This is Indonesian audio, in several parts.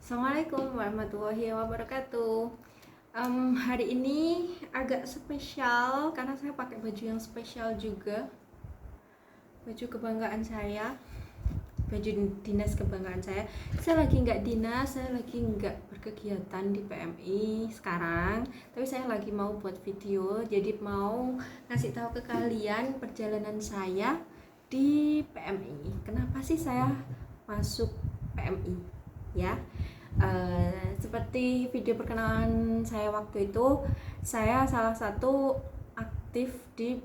Assalamualaikum warahmatullahi wabarakatuh. Hari ini agak spesial karena saya pakai baju yang spesial juga. Baju kebanggaan saya, baju dinas kebanggaan saya. Saya lagi nggak dinas, saya lagi nggak berkegiatan di PMI sekarang. Tapi saya lagi mau buat video, jadi mau ngasih tahu ke kalian perjalanan saya di PMI. Kenapa sih saya masuk PMI? Ya. Seperti video perkenalan saya waktu itu, saya salah satu aktif di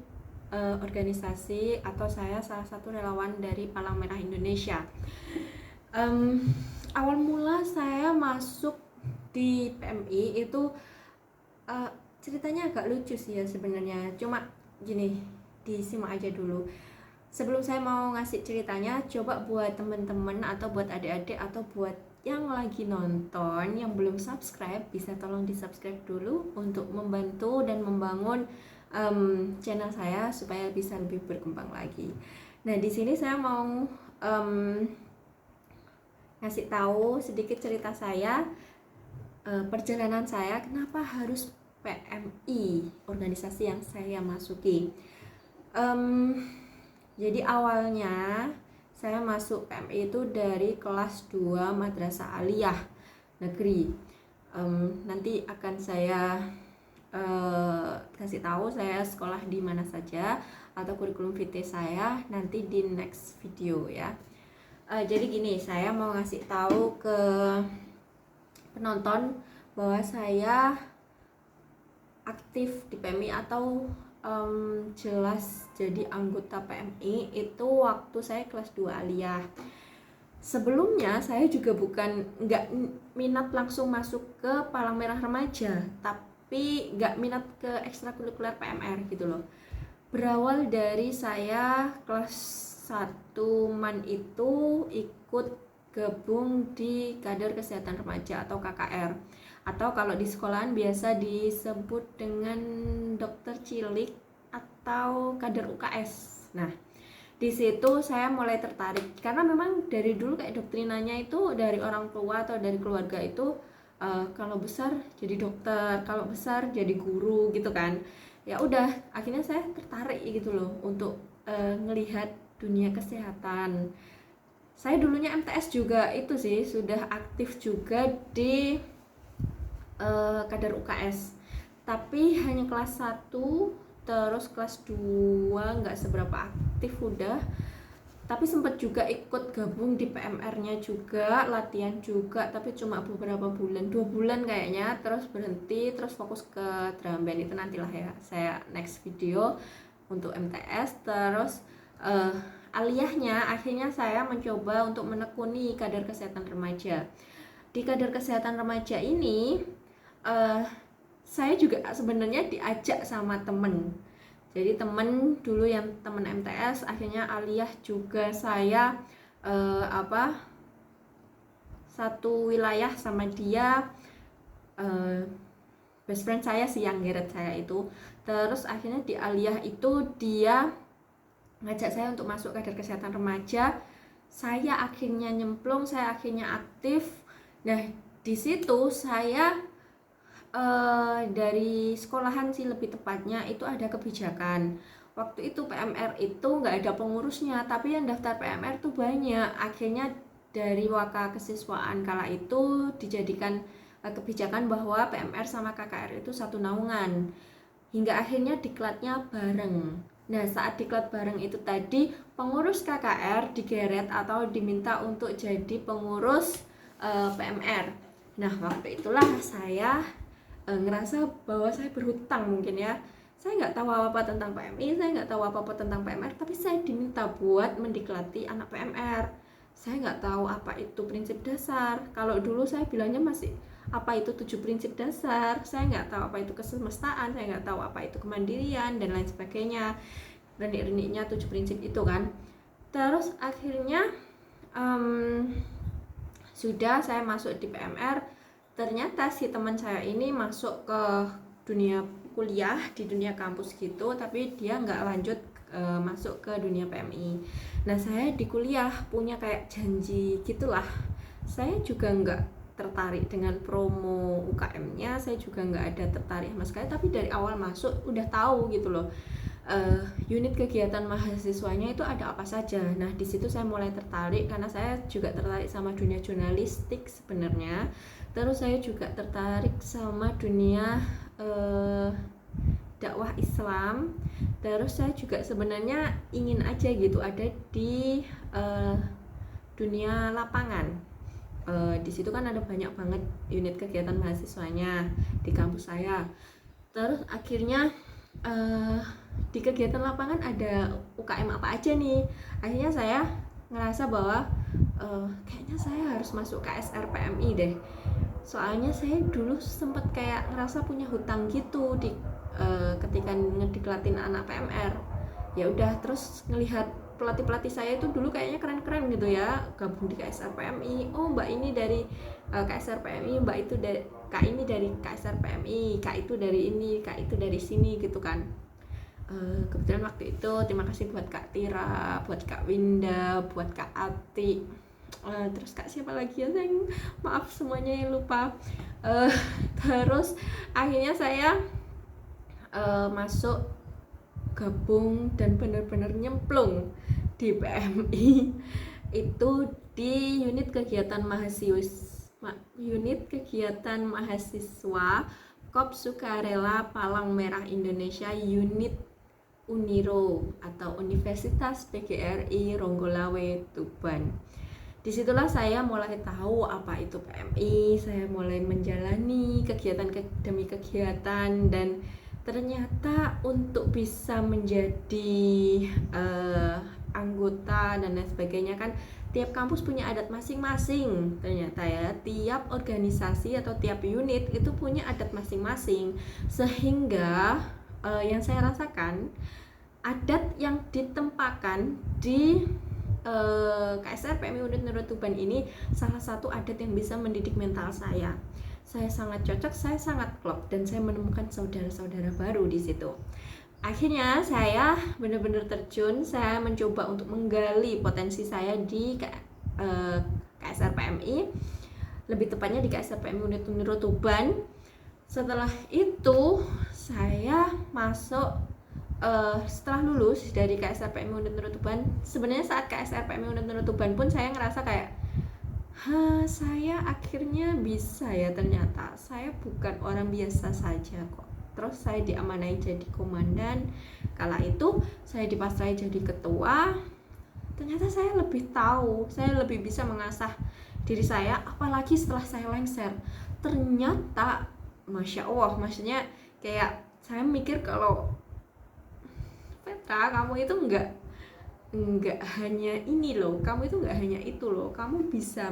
organisasi, atau saya salah satu relawan dari Palang Merah Indonesia. Awal mula saya masuk di PMI itu ceritanya agak lucu sih ya sebenarnya. Cuma gini, disimak aja dulu. Sebelum saya mau ngasih ceritanya, coba buat teman-teman atau buat adik-adik atau buat yang lagi nonton yang belum subscribe, bisa tolong di subscribe dulu untuk membantu dan membangun channel saya supaya bisa lebih berkembang lagi. Nah, di sini saya mau ngasih tahu sedikit cerita saya, perjalanan saya kenapa harus PMI, organisasi yang saya masuki. Jadi awalnya saya masuk PMI itu dari kelas 2 Madrasah Aliyah Negeri. Nanti akan saya kasih tahu saya sekolah di mana saja atau kurikulum vitae saya nanti di next video ya. Jadi gini, saya mau ngasih tahu ke penonton bahwa saya aktif di PMI atau jelas jadi anggota PMI itu waktu saya kelas 2 aliyah. Sebelumnya saya juga nggak minat langsung masuk ke Palang Merah Remaja, tapi nggak minat ke ekstrakurikuler PMR gitu loh. Berawal dari saya kelas 1 MAN itu ikut gabung di Kader Kesehatan Remaja atau KKR, atau kalau di sekolahan biasa disebut dengan dokter cilik atau kader UKS. Nah, di situ saya mulai tertarik karena memang dari dulu kayak doktrinanya itu dari orang tua atau dari keluarga itu kalau besar jadi dokter, kalau besar jadi guru gitu kan. Ya udah, akhirnya saya tertarik gitu loh untuk ngelihat dunia kesehatan. Saya dulunya MTS juga itu sih, sudah aktif juga di kadar UKS, tapi hanya kelas 1, terus kelas 2 nggak seberapa aktif udah. Tapi sempat juga ikut gabung di PMR-nya juga, latihan juga, tapi cuma beberapa bulan, 2 bulan kayaknya, terus berhenti, terus fokus ke drum band. Itu nantilah ya, saya next video untuk MTS. Terus aliyahnya akhirnya saya mencoba untuk menekuni kader kesehatan remaja. Di kader kesehatan remaja ini saya juga sebenarnya diajak sama temen. Jadi temen dulu yang temen MTS, akhirnya aliyah juga saya satu wilayah sama dia, best friend saya sih yang geret saya itu. Terus akhirnya di aliyah itu dia ngajak saya untuk masuk kader kesehatan remaja. Saya akhirnya nyemplung, saya akhirnya aktif. Nah, di situ saya dari sekolahan sih lebih tepatnya itu ada kebijakan. Waktu itu PMR itu nggak ada pengurusnya, tapi yang daftar PMR tuh banyak. Akhirnya dari waka kesiswaan kala itu dijadikan kebijakan bahwa PMR sama KKR itu satu naungan. Hingga akhirnya diklatnya bareng. Nah, saat diklat bareng itu tadi pengurus KKR digeret atau diminta untuk jadi pengurus PMR. Nah, waktu itulah saya ngerasa bahwa saya berhutang mungkin ya. Saya nggak tahu apa-apa tentang PMI, saya nggak tahu apa-apa tentang PMR, tapi saya diminta buat mendiklati anak PMR. Saya nggak tahu apa itu prinsip dasar. Kalau dulu saya bilangnya masih apa itu 7 prinsip dasar. Saya nggak tahu apa itu kesemestaan, saya nggak tahu apa itu kemandirian dan lain sebagainya. Renik-reniknya 7 prinsip itu kan. Terus akhirnya sudah saya masuk di PMR. Ternyata si teman saya ini masuk ke dunia kuliah di dunia kampus gitu, tapi dia nggak lanjut masuk ke dunia PMI. Nah, saya di kuliah punya kayak janji gitulah, saya juga nggak tertarik dengan promo UKM-nya, saya juga nggak ada tertarik sama sekali, tapi dari awal masuk udah tahu gitu loh unit kegiatan mahasiswanya itu ada apa saja. Nah di situ saya mulai tertarik karena saya juga tertarik sama dunia jurnalistik sebenarnya. Terus saya juga tertarik sama dunia dakwah Islam. Terus saya juga sebenarnya ingin aja gitu ada di dunia lapangan. Di situ kan ada banyak banget unit kegiatan mahasiswanya di kampus saya. Terus akhirnya di kegiatan lapangan ada UKM apa aja nih. Akhirnya saya ngerasa bahwa kayaknya saya harus masuk KSR PMI deh. Soalnya saya dulu sempet kayak ngerasa punya hutang gitu di ketika ngediklatin anak PMR. Ya udah, terus ngelihat pelatih saya itu dulu kayaknya keren-keren gitu ya, gabung di KSR PMI. Oh mbak ini dari KSR PMI, mbak itu dari kak ini dari KSR PMI, kak itu dari ini, kak itu dari sini gitu kan. Kebetulan waktu itu terima kasih buat Kak Tira, buat Kak Winda, buat Kak Ati, terus Kak siapa lagi ya, sayang, maaf semuanya yang lupa. Terus akhirnya saya masuk gabung dan benar-benar nyemplung di PMI itu di unit kegiatan mahasiswa Kop Sukarela Palang Merah Indonesia unit Uniro atau Universitas PGRI Ronggolawe Tuban. Disitulah saya mulai tahu apa itu PMI, saya mulai menjalani kegiatan demi kegiatan, dan ternyata untuk bisa menjadi anggota dan lain sebagainya kan tiap kampus punya adat masing-masing. Ternyata ya tiap organisasi atau tiap unit itu punya adat masing-masing, sehingga yang saya rasakan adat yang ditempatkan di KSR PMI Unit Nurul Tuban ini salah satu adat yang bisa mendidik mental saya. Saya sangat cocok, saya sangat klop, dan saya menemukan saudara-saudara baru di situ. Akhirnya saya benar-benar terjun, saya mencoba untuk menggali potensi saya di KSR PMI, lebih tepatnya di KSR PMI Unit Nurul Tuban. Setelah itu saya masuk setelah lulus dari KSR PMI Unit Nurul Tuban. Sebenarnya saat KSR PMI Unit Nurul Tuban pun saya ngerasa kayak saya akhirnya bisa ya, ternyata saya bukan orang biasa saja kok. Terus saya diamanai jadi komandan, kala itu saya dipasrai jadi ketua. Ternyata saya lebih tahu, saya lebih bisa mengasah diri saya, apalagi setelah saya lengser. Ternyata Masya Allah, maksudnya kayak saya mikir kalau Petra, kamu itu enggak hanya ini loh, kamu itu enggak hanya itu loh, kamu bisa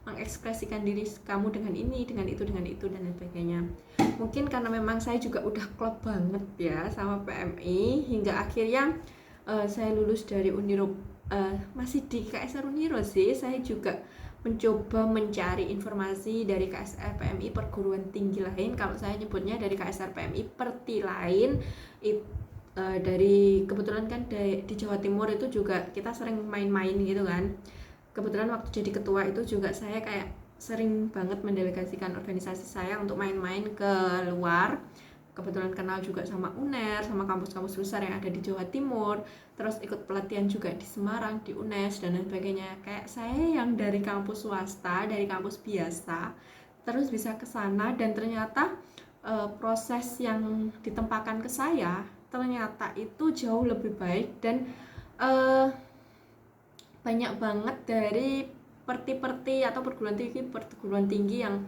mengekspresikan diri kamu dengan ini, dengan itu, dan lain sebagainya. Mungkin karena memang saya juga udah klop banget ya sama PMI, hingga akhirnya saya lulus dari Uniro, masih di KSR Uniro sih, saya juga mencoba mencari informasi dari KSR PMI perguruan tinggi lain. Kalau saya nyebutnya dari KSR PMI Perti lain, dari kebetulan kan di Jawa Timur itu juga kita sering main-main gitu kan. Kebetulan waktu jadi ketua itu juga saya kayak sering banget mendelegasikan organisasi saya untuk main-main ke luar. Kebetulan kenal juga sama UNER, sama kampus-kampus besar yang ada di Jawa Timur. Terus ikut pelatihan juga di Semarang, di UNES, dan lain sebagainya. Kayak saya yang dari kampus swasta, dari kampus biasa, terus bisa ke sana, dan ternyata proses yang ditempatkan ke saya ternyata itu jauh lebih baik, dan banyak banget dari perti-perti atau perguruan tinggi yang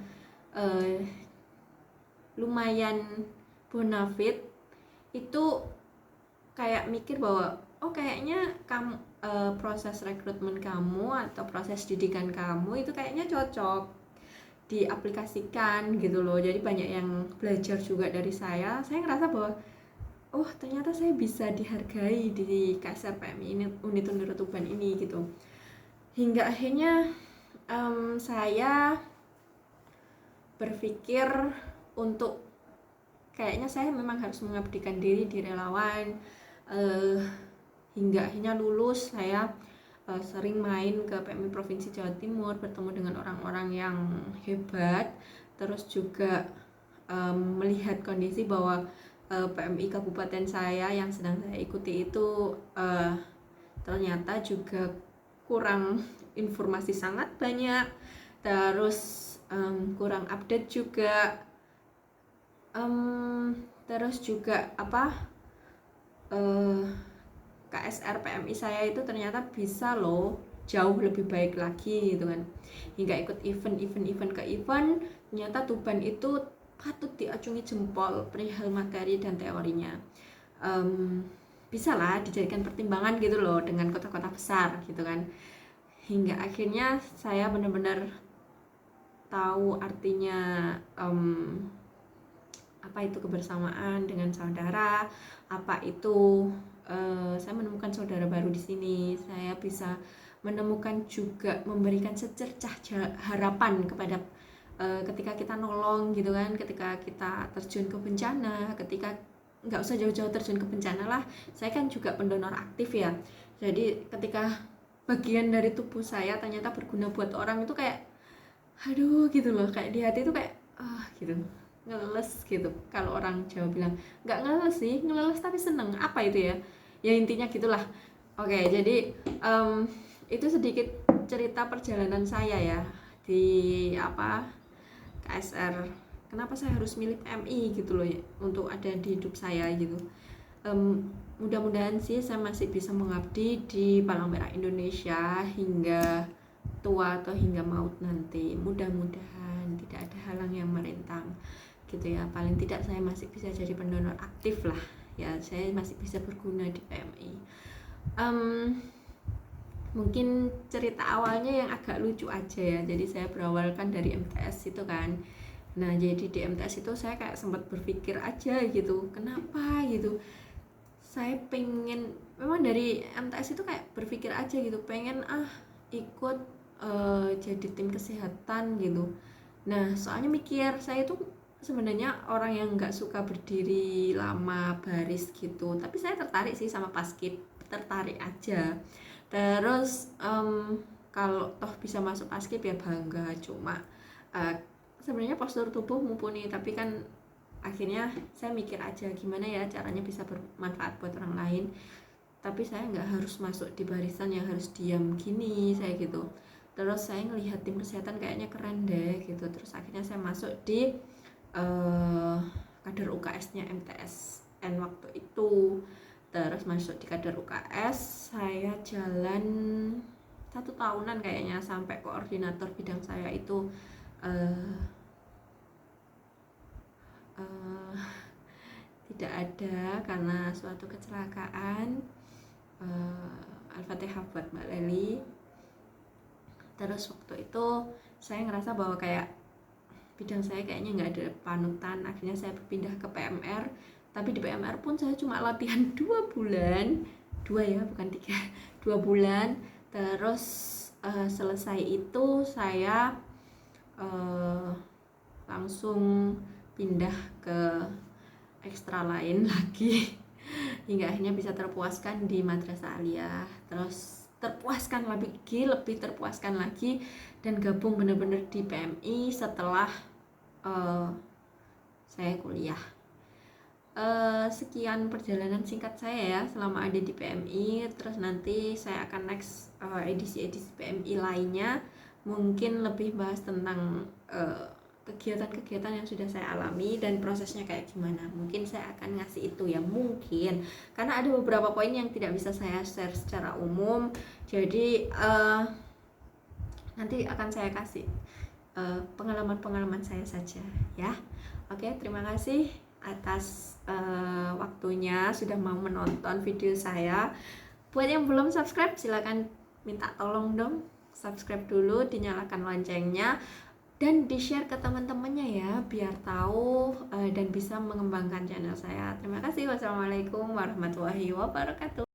lumayan bonafit itu kayak mikir bahwa oh kayaknya kamu proses rekrutmen kamu atau proses didikan kamu itu kayaknya cocok diaplikasikan gitu loh. Jadi banyak yang belajar juga dari saya ngerasa bahwa oh ternyata saya bisa dihargai di KSR PMI ini, Unit Nurul Tuban ini gitu. Hingga akhirnya saya berpikir untuk kayaknya saya memang harus mengabdikan diri di relawan. Hingga akhirnya lulus, saya sering main ke PMI Provinsi Jawa Timur, bertemu dengan orang-orang yang hebat, terus juga melihat kondisi bahwa PMI kabupaten saya yang sedang saya ikuti itu ternyata juga kurang informasi sangat banyak, terus kurang update juga, terus juga KSR PMI saya itu ternyata bisa loh jauh lebih baik lagi gitu kan, hingga ikut event ke event. Ternyata Tuban itu patut diacungi jempol perihal materi dan teorinya, bisa lah dijadikan pertimbangan gitu loh dengan kota-kota besar gitu kan. Hingga akhirnya saya benar-benar tahu artinya apa itu kebersamaan dengan saudara, apa itu saya menemukan saudara baru di sini. Saya bisa menemukan juga memberikan secercah harapan kepada ketika kita nolong gitu kan, ketika kita terjun ke bencana, ketika nggak usah jauh-jauh terjun ke bencana lah, saya kan juga pendonor aktif ya. Jadi ketika bagian dari tubuh saya ternyata berguna buat orang, itu kayak aduh gitu loh, kayak di hati itu kayak gitu, ngeles gitu. Kalau orang Jawa bilang nggak ngeles sih, ngeles tapi seneng, apa itu ya, ya intinya gitulah. Oke, jadi itu sedikit cerita perjalanan saya ya di KSR. Kenapa saya harus milih PMI gitu loh ya, untuk ada di hidup saya gitu. Mudah-mudahan sih saya masih bisa mengabdi di Palang Merah Indonesia hingga tua atau hingga maut nanti. Mudah-mudahan tidak ada halang yang merintang gitu ya. Paling tidak saya masih bisa jadi pendonor aktif lah ya, saya masih bisa berguna di PMI. Mungkin cerita awalnya yang agak lucu aja ya. Jadi saya berawal kan dari MTS itu kan. Nah jadi di MTS itu saya kayak sempat berpikir aja gitu, kenapa gitu saya pengen, memang dari MTS itu kayak berpikir aja gitu, pengen ikut jadi tim kesehatan gitu. Nah soalnya mikir saya itu sebenarnya orang yang nggak suka berdiri lama baris gitu, tapi saya tertarik sih sama basket, tertarik aja. Terus kalau toh bisa masuk basket ya bangga, cuma sebenarnya postur tubuh mumpuni, tapi kan akhirnya saya mikir aja gimana ya caranya bisa bermanfaat buat orang lain, tapi saya nggak harus masuk di barisan yang harus diam gini saya gitu. Terus saya ngelihat tim kesehatan kayaknya keren deh gitu, terus akhirnya saya masuk di kader UKS-nya MTSN waktu itu. Terus masuk di kader UKS, saya jalan 1 tahunan kayaknya sampai koordinator bidang saya itu tidak ada karena suatu kecelakaan. Al-Fatihah buat Mbak Leli. Terus waktu itu saya ngerasa bahwa kayak bidang saya kayaknya nggak ada panutan, akhirnya saya berpindah ke PMR. Tapi di PMR pun saya cuma latihan 2 bulan, 2 ya bukan 3, 2 bulan. Terus selesai itu saya langsung pindah ke ekstra lain lagi hingga akhirnya bisa terpuaskan di Madrasah Aliyah, terus terpuaskan lebih terpuaskan lagi dan gabung bener-bener di PMI setelah saya kuliah. Sekian perjalanan singkat saya ya selama ada di PMI. Terus nanti saya akan next edisi-edisi PMI lainnya mungkin lebih bahas tentang kegiatan-kegiatan yang sudah saya alami dan prosesnya kayak gimana. Mungkin saya akan ngasih itu ya, mungkin karena ada beberapa poin yang tidak bisa saya share secara umum, jadi nanti akan saya kasih pengalaman-pengalaman saya saja ya. Oke, terima kasih atas waktunya sudah mau menonton video saya. Buat yang belum subscribe silahkan minta tolong dong subscribe dulu, dinyalakan loncengnya dan di-share ke teman-temannya ya biar tahu dan bisa mengembangkan channel saya. Terima kasih. Wassalamualaikum warahmatullahi wabarakatuh.